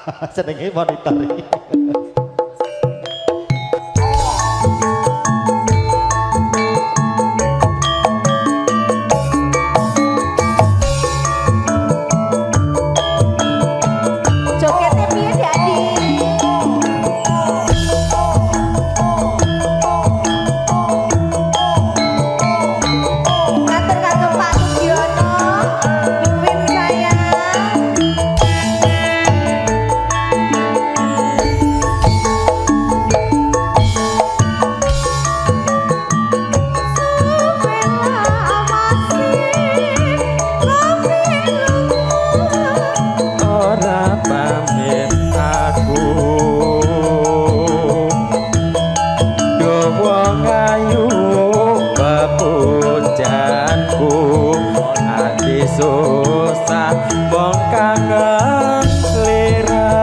Senenge monitor iki. Susah wong kangen sliramu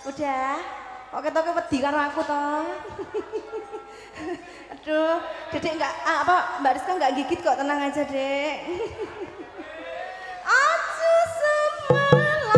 Udah, kok ketoknya wedi karo aku toh. Aduh, Dedek enggak apa Mbak Rizka enggak gigit kok, tenang aja, Dek. Aja semalam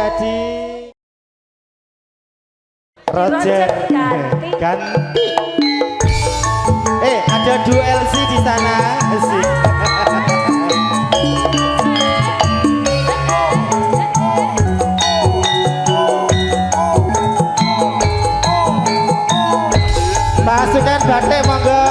jadi Roger ganti. Ada dua LC di sana sih. Pasukan batik monggo.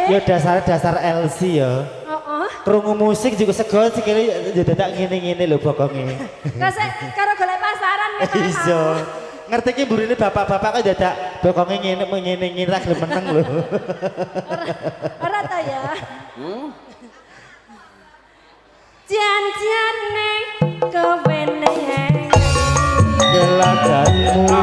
Yo dasar LC ya. Krungu musik juga sego sikile yo dadak ngene-ngene lho bokonge. Karo golek pasaran ngene. Iso. Ngerti ki mburine bapak-bapak kok dadak bokonge ngene-ngene ra gelem meneng lho. Ora ta ya. Jan-jan ning kewene. Gelaganmu.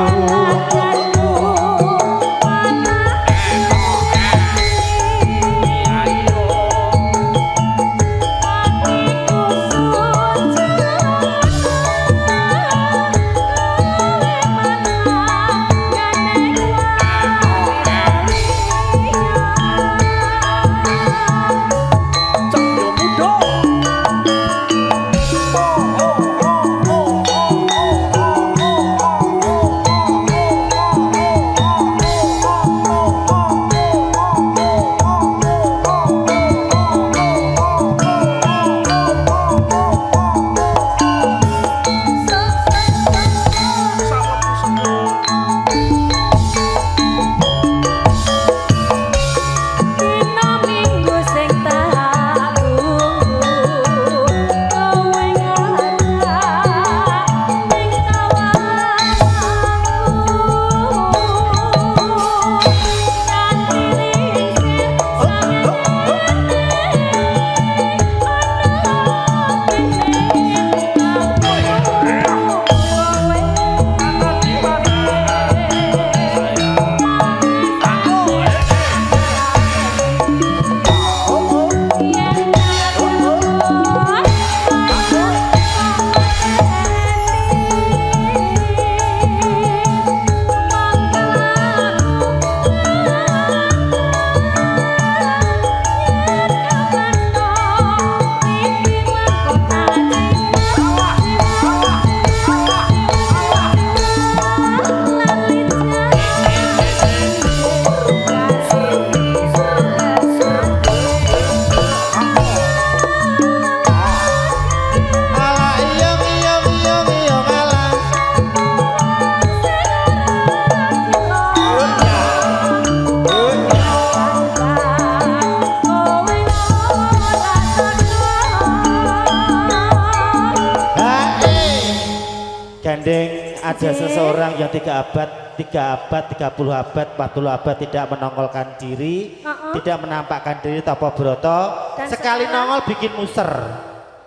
Gandeng ada seseorang yang 3 abad, 30 abad, 40 abad tidak menongolkan diri, tidak menampakkan diri Topo Broto. Dan sekali nongol bikin muser.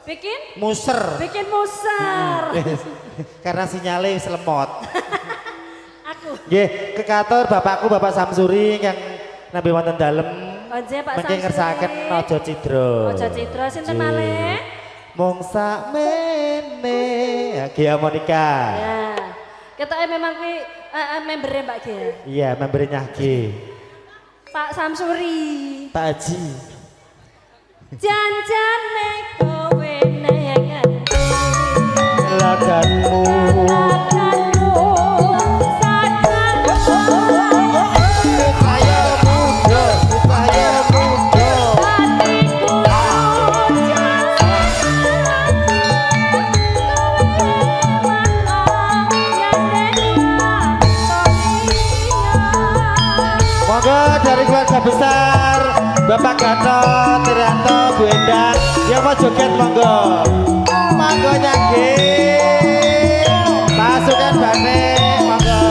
Bikin? Muser. Bikin muser. Karena sinyalnya selemot. Aku. Nggih, ke kantor bapakku Bapak Samsuri yang nabi wonten dalem Oje Pak mengke ngersakaken aja cidra. Aja citra sinten malih? Mung sakmene Gia Monica. Ya. Ketoke memang kuwi membernya Mbak Gia. Iya, membernya G. Pak Samsuri. Pak Haji. Janjane kowe nengen Laganmu. Monggo dari keluarga besar Bapak Gatot, Trianto, Bu Endang yang mau joget monggo. Monggo nyagi pasukan Bane monggo.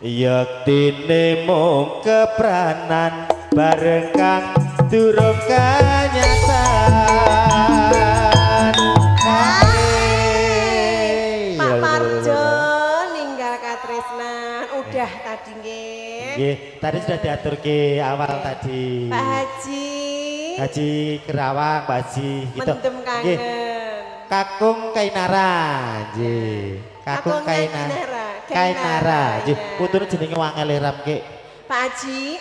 Yektine mung kepranan bareng kang durung kanyatan. Pak Parjo ninggal katresnan udah tadi nggih. Nggih, tadi sudah diatur ke awal tadi. Pak Haji. Haji Kerawang, Pak Haji gitu. Mendem kangen. Nggih. Kakung Kainara, nggih. Kakung Kainara. Kainara, nggih. Putune jenenge wangel ram ke. Pak Haji,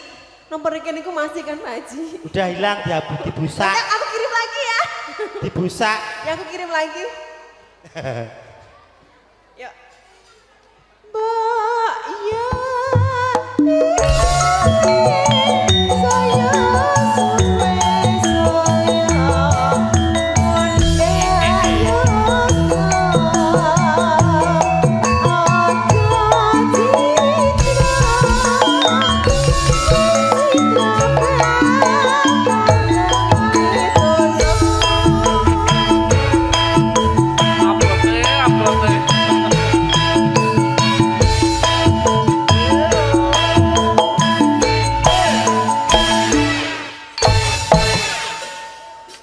nomor rekening niku masih kan Pak Haji? Udah hilang dibusak. Nanti aku kirim lagi ya. Dibusak. Ya aku kirim lagi. Yuk. Mbak, ya.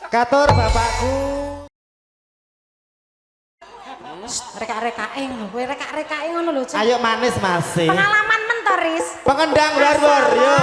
Katur bapakku. Reka-rekake ngono, kowe reka-rekake ngono lho, Cuk. Ayo manis masih. Pengalaman men to, Riz. Pengendang war yo.